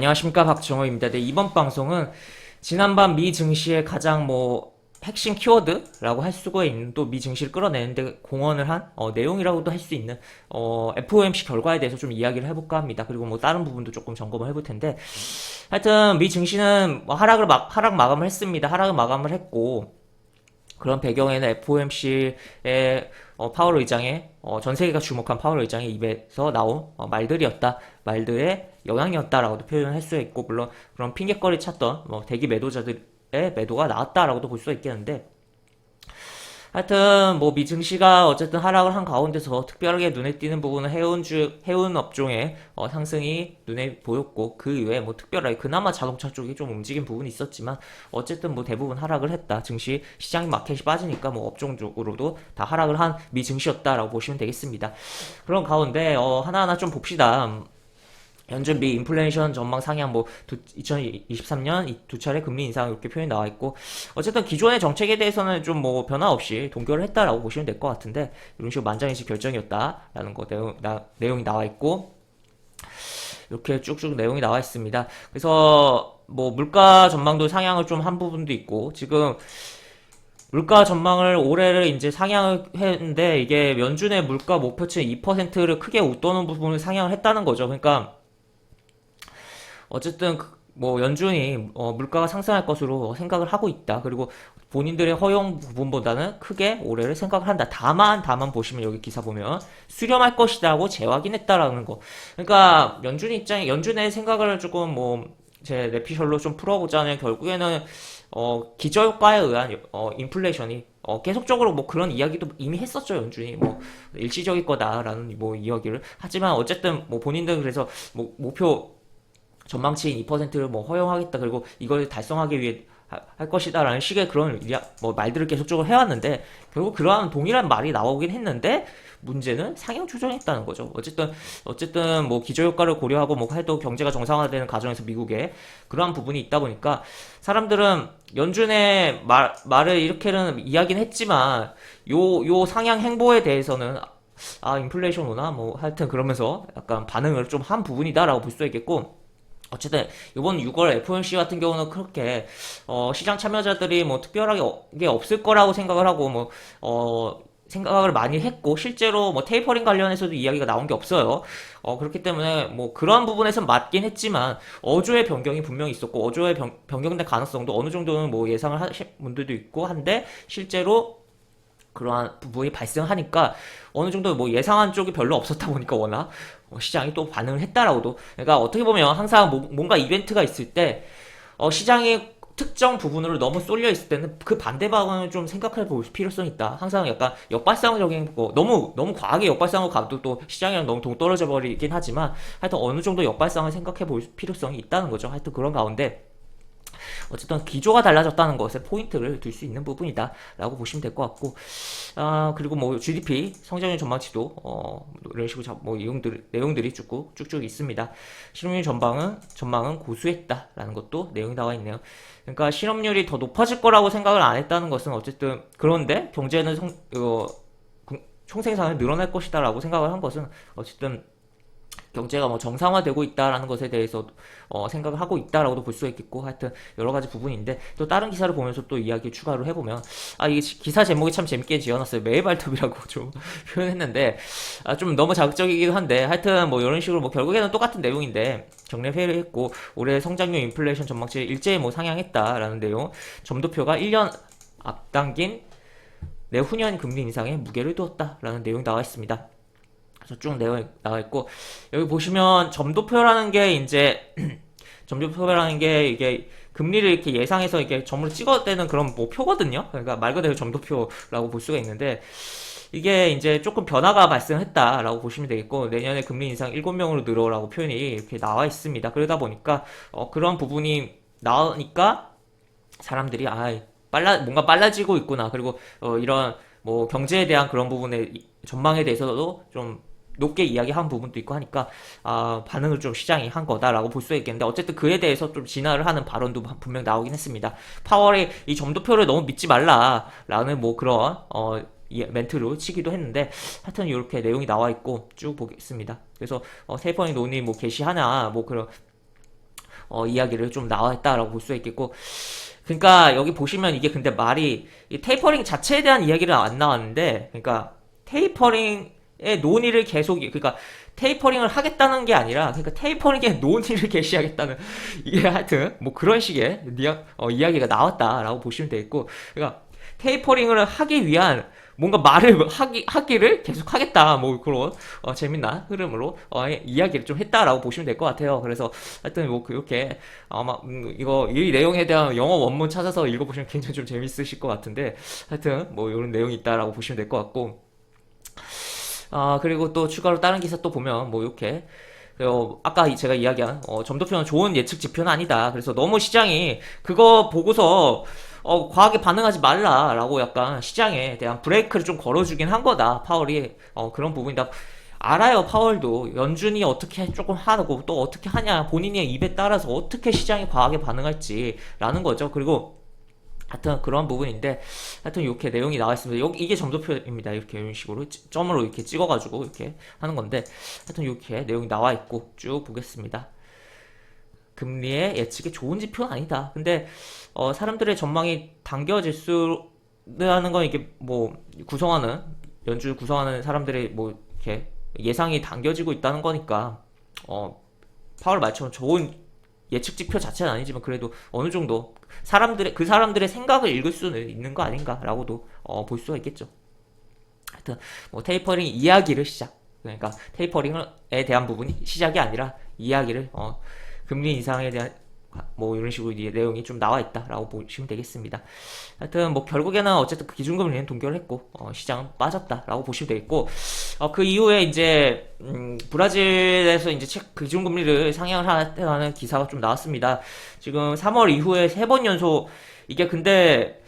안녕하십니까, 박정호입니다. 네, 이번 방송은 지난밤 미 증시의 가장 핵심 키워드라고 할 수가 있는 또 미 증시를 끌어내는데 공헌을 한 내용이라고도 할 수 있는 FOMC 결과에 대해서 좀 이야기를 해볼까 합니다. 그리고 다른 부분도 조금 점검을 해볼 텐데, 하여튼 미 증시는 하락 마감을 했습니다. 하락을 마감을 했고, 그런 배경에는 FOMC의 파월 의장의 전 세계가 주목한 파월 의장의 입에서 나온 말들의 영향이었다라고도 표현을 할 수 있고, 물론 그런 핑계거리 찾던 대기 매도자들의 매도가 나왔다라고도 볼 수 있겠는데, 하여튼 미 증시가 어쨌든 하락을 한 가운데서 특별하게 눈에 띄는 부분은 해운 업종의 상승이 눈에 보였고, 그 이외에 특별하게 그나마 자동차 쪽이 좀 움직인 부분이 있었지만 어쨌든 대부분 하락을 했다. 증시 시장이 마켓이 빠지니까 업종 쪽으로도 다 하락을 한 미 증시였다라고 보시면 되겠습니다. 그런 가운데 하나하나 좀 봅시다. 연준 미 인플레이션 전망 상향 2023년 두 차례 금리 인상 이렇게 표현이 나와 있고, 어쨌든 기존의 정책에 대해서는 좀 변화 없이 동결을 했다라고 보시면 될 것 같은데, 이런 식으로 만장일치 결정이었다라는 거 내용이 나와 있고, 이렇게 쭉쭉 내용이 나와 있습니다. 그래서 물가 전망도 상향을 좀 한 부분도 있고, 지금 물가 전망을 올해를 이제 상향을 했는데, 이게 연준의 물가 목표치 2%를 크게 웃도는 부분을 상향을 했다는 거죠. 그러니까 어쨌든 연준이 물가가 상승할 것으로 생각을 하고 있다. 그리고 본인들의 허용 부분보다는 크게 올해를 생각을 한다. 다만 보시면 여기 기사 보면 수렴할 것이다고 재확인했다라는 거. 그러니까 연준의 생각을 조금 제 뇌피셜로 좀 풀어보자 하면, 결국에는 기저효과에 의한 인플레이션이 계속적으로 그런 이야기도 이미 했었죠. 연준이 일시적일 거다라는 이야기를. 하지만 어쨌든 본인들 그래서 목표 전망치인 2%를 허용하겠다, 그리고 이걸 달성하기 위해 할 것이다라는 식의 그런 말들을 계속적으로 해왔는데, 결국 그러한 동일한 말이 나오긴 했는데, 문제는 상향 조정했다는 거죠. 어쨌든 기저효과를 고려하고 해도 경제가 정상화되는 과정에서 미국에 그러한 부분이 있다 보니까, 사람들은 연준의 말을 이렇게는 이야기는 했지만 요 상향 행보에 대해서는 인플레이션 오나 하여튼 그러면서 약간 반응을 좀 한 부분이다라고 볼 수 있겠고, 어쨌든 이번 6월 FOMC 같은 경우는 그렇게 시장 참여자들이 특별하게 게 없을 거라고 생각을 하고 생각을 많이 했고, 실제로 테이퍼링 관련해서도 이야기가 나온 게 없어요. 그렇기 때문에 그런 부분에서 맞긴 했지만, 어조의 변경이 분명히 있었고, 어조의 변경된 가능성도 어느 정도는 예상을 하신 분들도 있고 한데, 실제로 그러한 부분이 발생하니까 어느 정도 예상한 쪽이 별로 없었다 보니까, 워낙 시장이 또 반응을 했다라고도. 그러니까 어떻게 보면 항상 뭔가 이벤트가 있을 때 시장이 특정 부분으로 너무 쏠려 있을 때는 그 반대 방향을 좀 생각해 볼 필요성이 있다. 항상 약간 역발상적인 너무 과하게 역발상으로 가도 또 시장이랑 너무 동떨어져 버리긴 하지만, 하여튼 어느 정도 역발상을 생각해 볼 필요성이 있다는 거죠. 하여튼 그런 가운데 어쨌든 기조가 달라졌다는 것에 포인트를 둘 수 있는 부분이다 라고 보시면 될 것 같고, 그리고 GDP 성장률 전망치도 이런 식으로 내용들이 쭉쭉 있습니다. 실업률 전망은 고수했다 라는 것도 내용이 나와 있네요. 그러니까 실업률이 더 높아질 거라고 생각을 안 했다는 것은, 어쨌든 그런데 경제는 총생산을 늘어날 것이다 라고 생각을 한 것은, 어쨌든 경제가 정상화되고 있다라는 것에 대해서 생각을 하고 있다라고도 볼 수 있겠고, 하여튼 여러 가지 부분인데, 또 다른 기사를 보면서 또 이야기 추가로 해보면, 이게 기사 제목이 참 재밌게 지어놨어요. 매일 발톱이라고 좀 표현했는데, 좀 너무 자극적이기도 한데, 하여튼 이런 식으로 결국에는 똑같은 내용인데, 정례 회의를 했고, 올해 성장률 인플레이션 전망치 일제히 상향했다라는 내용, 점도표가 1년 앞당긴 내후년 금리 인상에 무게를 두었다라는 내용이 나와 있습니다. 그래서 쭉 내용이 나와 있고, 여기 보시면 점도표라는 게 이게 금리를 이렇게 예상해서 이렇게 점으로 찍어대는 그런 표거든요. 그러니까 말 그대로 점도표라고 볼 수가 있는데, 이게 이제 조금 변화가 발생했다라고 보시면 되겠고, 내년에 금리 인상 7명으로 늘어라고 표현이 이렇게 나와 있습니다. 그러다 보니까 그런 부분이 나오니까 사람들이 뭔가 빨라지고 있구나. 그리고 이런 경제에 대한 그런 부분의 전망에 대해서도 좀 높게 이야기한 부분도 있고 하니까 반응을 좀 시장이 한 거다라고 볼 수 있겠는데, 어쨌든 그에 대해서 좀 진화를 하는 발언도 분명 나오긴 했습니다. 파월이 이 점도표를 너무 믿지 말라라는 그런 멘트로 치기도 했는데, 하여튼 이렇게 내용이 나와 있고 쭉 보겠습니다. 그래서 테이퍼링 논의 개시하나 그런 이야기를 좀 나왔다라고 볼 수 있겠고, 그러니까 여기 보시면 이게 근데 말이 이 테이퍼링 자체에 대한 이야기는 안 나왔는데, 그러니까 테이퍼링의 논의를 계속, 그러니까 테이퍼링을 하겠다는 게 아니라, 그러니까 테이퍼링의 논의를 개시하겠다는, 이게 하여튼 뭐 그런 식의 이야기가 나왔다라고 보시면 되겠고, 그러니까 테이퍼링을 하기 위한 뭔가 말을 하기를 계속 하겠다, 뭐 그런 재미난 흐름으로 이야기를 좀 했다라고 보시면 될 것 같아요. 그래서 하여튼 뭐 그렇게 아마 이거 이 내용에 대한 영어 원문 찾아서 읽어보시면 굉장히 좀 재밌으실 것 같은데, 하여튼 뭐 이런 내용이 있다라고 보시면 될 것 같고, 그리고 또 추가로 다른 기사 또 보면 뭐 이렇게, 아까 제가 이야기한 점도표는 좋은 예측 지표는 아니다. 그래서 너무 시장이 그거 보고서 과하게 반응하지 말라라고 약간 시장에 대한 브레이크를 좀 걸어주긴 한 거다. 파월이 그런 부분이다. 알아요. 파월도 연준이 어떻게 조금 하고 또 어떻게 하냐, 본인의 입에 따라서 어떻게 시장이 과하게 반응할지라는 거죠. 그리고 하여튼 그런 부분인데, 하여튼 이렇게 내용이 나와 있습니다. 여기 이게 점도표입니다. 이렇게 이런 식으로 점으로 이렇게 찍어가지고 이렇게 하는 건데, 하여튼 이렇게 내용이 나와 있고 쭉 보겠습니다. 금리의 예측이 좋은 지표는 아니다. 근데 사람들의 전망이 당겨질 수라는 건 이게 뭐 구성하는 연준을 구성하는 사람들의 뭐 이렇게 예상이 당겨지고 있다는 거니까 파월 말처럼 좋은 예측 지표 자체는 아니지만 그래도 어느 정도 그 사람들의 생각을 읽을 수는 있는 거 아닌가라고도 볼 수가 있겠죠. 하여튼 뭐 테이퍼링 이야기를 시작. 그러니까 테이퍼링에 대한 부분이 시작이 아니라 이야기를 금리 인상에 대한 뭐 이런 식으로 내용이 좀 나와 있다라고 보시면 되겠습니다. 하여튼 뭐 결국에는 어쨌든 그 기준금리는 동결을 했고 시장은 빠졌다라고 보시면 되겠고, 그 이후에 이제 브라질에서 이제 기준금리를 상향을 하는 기사가 좀 나왔습니다. 지금 3월 이후에 3번 연속, 이게 근데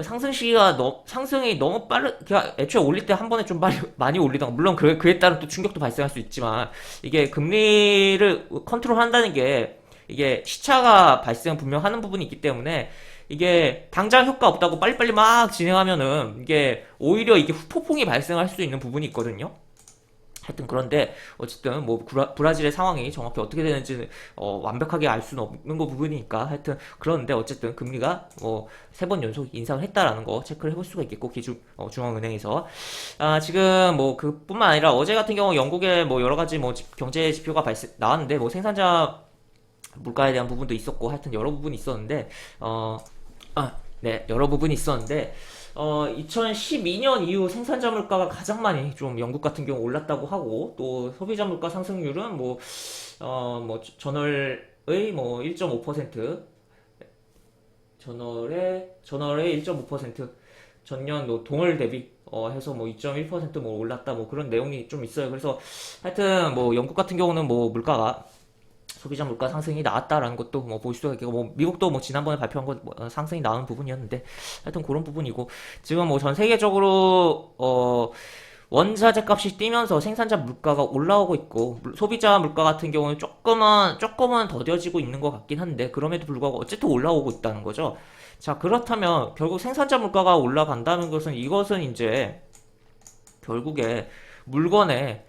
상승 시기가 상승이 너무 그냥 애초에 올릴 때 한 번에 좀 많이 올리다가, 물론 그에 따른 또 충격도 발생할 수 있지만, 이게 금리를 컨트롤 한다는 게 이게 시차가 분명 하는 부분이 있기 때문에, 이게 당장 효과 없다고 빨리빨리 막 진행하면은 이게 오히려 이게 후폭풍이 발생할 수 있는 부분이 있거든요. 하여튼 그런데 어쨌든 뭐 브라질의 상황이 정확히 어떻게 되는지 완벽하게 알 수는 없는 거 부분이니까, 하여튼 그런데 어쨌든 금리가 3번 연속 인상을 했다라는 거 체크를 해볼 수가 있겠고, 중앙은행에서 지금 뭐 그뿐만 아니라 어제 같은 경우 영국에 뭐 여러 가지 뭐 경제 지표가 나왔는데, 뭐 생산자 물가에 대한 부분도 있었고, 하여튼 여러 부분이 있었는데, 네, 여러 부분이 있었는데, 2012년 이후 생산자 물가가 가장 많이 좀 영국 같은 경우 올랐다고 하고, 또 소비자 물가 상승률은 뭐 전월의 뭐 1.5%, 전월의 1.5%, 전년 동월 대비 해서 뭐 2.1% 올랐다, 뭐 그런 내용이 좀 있어요. 그래서 하여튼 뭐 영국 같은 경우는 뭐 소비자 물가 상승이 나왔다라는 것도 뭐 볼 수가 있고, 뭐 미국도 뭐 지난번에 발표한 거 상승이 나오는 부분이었는데, 하여튼 그런 부분이고, 지금 뭐 전 세계적으로 원자재 값이 뛰면서 생산자 물가가 올라오고 있고, 소비자 물가 같은 경우는 조금은 더뎌지고 있는 것 같긴 한데, 그럼에도 불구하고 어쨌든 올라오고 있다는 거죠. 자, 그렇다면 결국 생산자 물가가 올라간다는 것은, 이것은 이제 결국에 물건에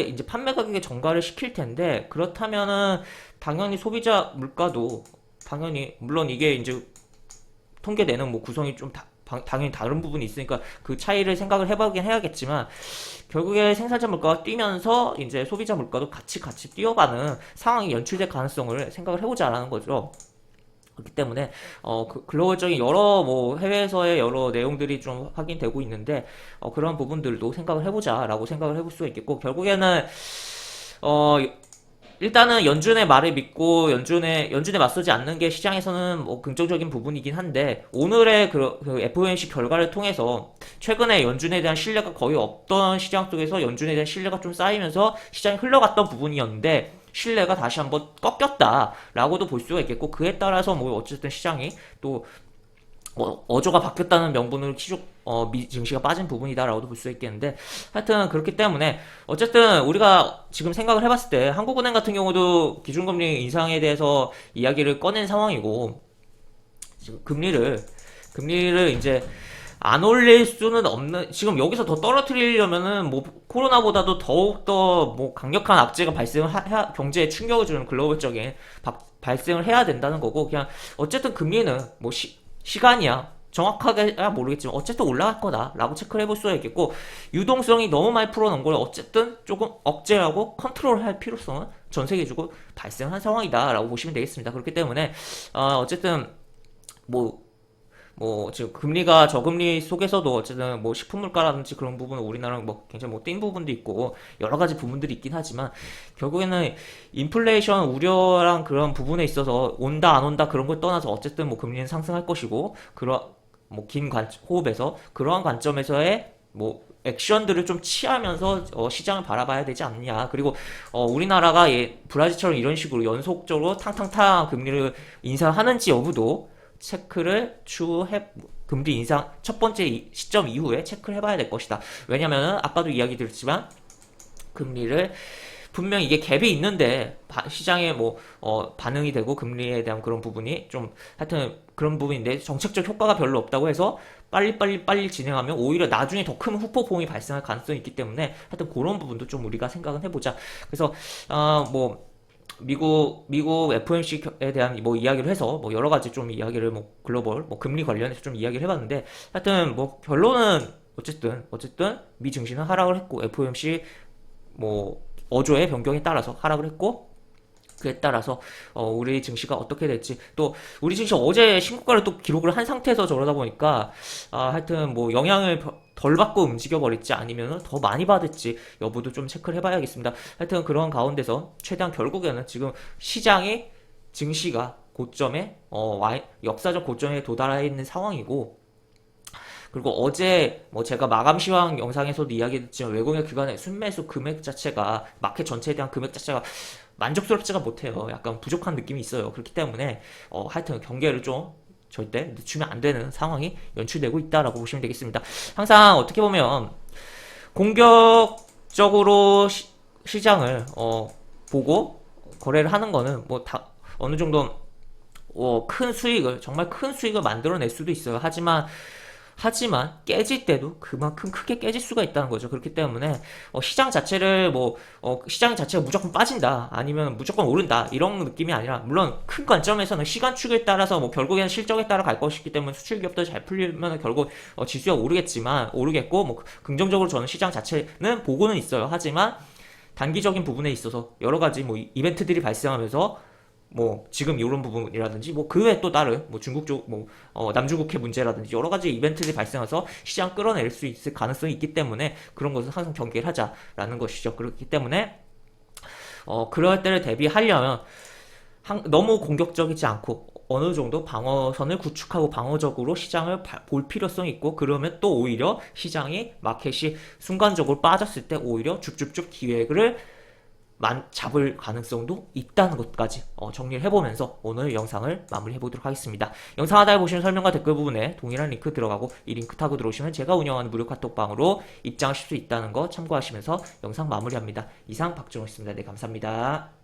이제 판매 가격에 전가를 시킬 텐데, 그렇다면은 당연히 소비자 물가도 당연히, 물론 이게 이제 통계 내는 뭐 구성이 좀 당연히 다른 부분이 있으니까 그 차이를 생각을 해보긴 해야겠지만, 결국에 생산자 물가가 뛰면서 이제 소비자 물가도 같이 뛰어가는 상황이 연출될 가능성을 생각을 해보자라는 거죠. 그렇기 때문에 글로벌적인 여러 뭐 해외에서의 여러 내용들이 좀 확인되고 있는데, 그런 부분들도 생각을 해보자라고 생각을 해볼 수가 있겠고, 결국에는 일단은 연준의 말을 믿고 연준에 맞서지 않는 게 시장에서는 뭐 긍정적인 부분이긴 한데, 오늘의 그 FOMC 결과를 통해서 최근에 연준에 대한 신뢰가 거의 없던 시장 속에서 연준에 대한 신뢰가 좀 쌓이면서 시장이 흘러갔던 부분이었는데, 신뢰가 다시 한번 꺾였다라고도 볼 수가 있겠고, 그에 따라서 뭐 어쨌든 시장이 또 어조가 바뀌었다는 명분으로 증시가 빠진 부분이다라고도 볼 수 있겠는데, 하여튼 그렇기 때문에 어쨌든 우리가 지금 생각을 해봤을 때 한국은행 같은 경우도 기준금리 인상에 대해서 이야기를 꺼낸 상황이고, 지금 금리를 이제 안 올릴 수는 없는, 지금 여기서 더 떨어뜨리려면은 뭐 코로나보다도 더욱더 뭐 강력한 악재가 경제에 충격을 주는 글로벌적인 발생을 해야 된다는 거고, 그냥 어쨌든 금리는 뭐 시간이야 정확하게야 모르겠지만 어쨌든 올라갈 거다라고 체크를 해볼 수가 있겠고, 유동성이 너무 많이 풀어놓은 걸 어쨌든 조금 억제하고 컨트롤할 필요성은 전 세계적으로 발생한 상황이다라고 보시면 되겠습니다. 그렇기 때문에 어쨌든 지금 금리가 저금리 속에서도 어쨌든 뭐 식품 물가라든지 그런 부분은 우리나라는 뭐 굉장히 뭐 뛴 부분도 있고 여러 가지 부분들이 있긴 하지만, 결국에는 인플레이션 우려랑 그런 부분에 있어서 온다 안 온다 그런 걸 떠나서 어쨌든 뭐 금리는 상승할 것이고, 그런 뭐 긴 호흡에서 그러한 관점에서의 뭐 액션들을 좀 취하면서 시장을 바라봐야 되지 않느냐. 그리고 우리나라가 브라질처럼 이런 식으로 연속적으로 탕탕탕 금리를 인상하는지 여부도 체크를 추후해, 금리 인상 첫 번째 시점 이후에 체크를 해봐야 될 것이다. 왜냐면은 아까도 이야기 드렸지만 금리를 분명 이게 갭이 있는데 시장에 반응이 되고 금리에 대한 그런 부분이 좀 하여튼 그런 부분인데 정책적 효과가 별로 없다고 해서 빨리 진행하면 오히려 나중에 더 큰 후폭풍이 발생할 가능성이 있기 때문에 하여튼 그런 부분도 좀 우리가 생각은 해보자. 그래서 미국 FOMC에 대한 뭐 이야기를 해서 뭐 여러 가지 좀 이야기를 뭐 글로벌 뭐 금리 관련해서 좀 이야기를 해봤는데, 하여튼 뭐 결론은 어쨌든 미 증시는 하락을 했고 FOMC 뭐 어조의 변경에 따라서 하락을 했고, 그에 따라서 우리 증시가 어떻게 될지, 또 우리 증시 어제 신고가를 또 기록을 한 상태에서 저러다 보니까 하여튼 뭐 영향을 덜 받고 움직여 버릴지 아니면 더 많이 받을지 여부도 좀 체크를 해봐야겠습니다. 하여튼 그런 가운데서 최대한 결국에는 지금 시장이 증시가 고점에 역사적 고점에 도달해 있는 상황이고, 그리고 어제 뭐 제가 마감 시황 영상에서도 이야기했지만 외국인 기관의 순매수 금액 자체가 마켓 전체에 대한 금액 자체가 만족스럽지가 못해요. 약간 부족한 느낌이 있어요. 그렇기 때문에 하여튼 경계를 좀 절대 늦추면 안 되는 상황이 연출되고 있다라고 보시면 되겠습니다. 항상 어떻게 보면 공격적으로 시장을 보고 거래를 하는 거는 뭐 다 어느 정도 정말 큰 수익을 만들어낼 수도 있어요. 하지만 깨질 때도 그만큼 크게 깨질 수가 있다는 거죠. 그렇기 때문에 시장 자체가 무조건 빠진다 아니면 무조건 오른다 이런 느낌이 아니라, 물론 큰 관점에서는 시간축에 따라서 뭐 결국에는 실적에 따라 갈 것이기 때문에 수출 기업들 잘 풀리면 결국 지수가 오르겠고 뭐 긍정적으로 저는 시장 자체는 보고는 있어요. 하지만 단기적인 부분에 있어서 여러 가지 뭐 이벤트들이 발생하면서 뭐 지금 이런 부분이라든지 뭐 그 외 또 다른 뭐 중국 쪽 남중국해 문제라든지 여러 가지 이벤트들이 발생해서 시장 끌어낼 수 있을 가능성이 있기 때문에 그런 것은 항상 경계를 하자라는 것이죠. 그렇기 때문에 그럴 때를 대비하려면 너무 공격적이지 않고 어느 정도 방어선을 구축하고 방어적으로 시장을 볼 필요성이 있고, 그러면 또 오히려 시장이 마켓이 순간적으로 빠졌을 때 오히려 쭉쭉쭉 기회를 잡을 가능성도 있다는 것까지 정리를 해보면서 오늘 영상을 마무리해보도록 하겠습니다. 영상 하단에 보시면 설명과 댓글 부분에 동일한 링크 들어가고, 이 링크 타고 들어오시면 제가 운영하는 무료 카톡방으로 입장하실 수 있다는 거 참고하시면서 영상 마무리합니다. 이상 박준호였습니다. 네, 감사합니다.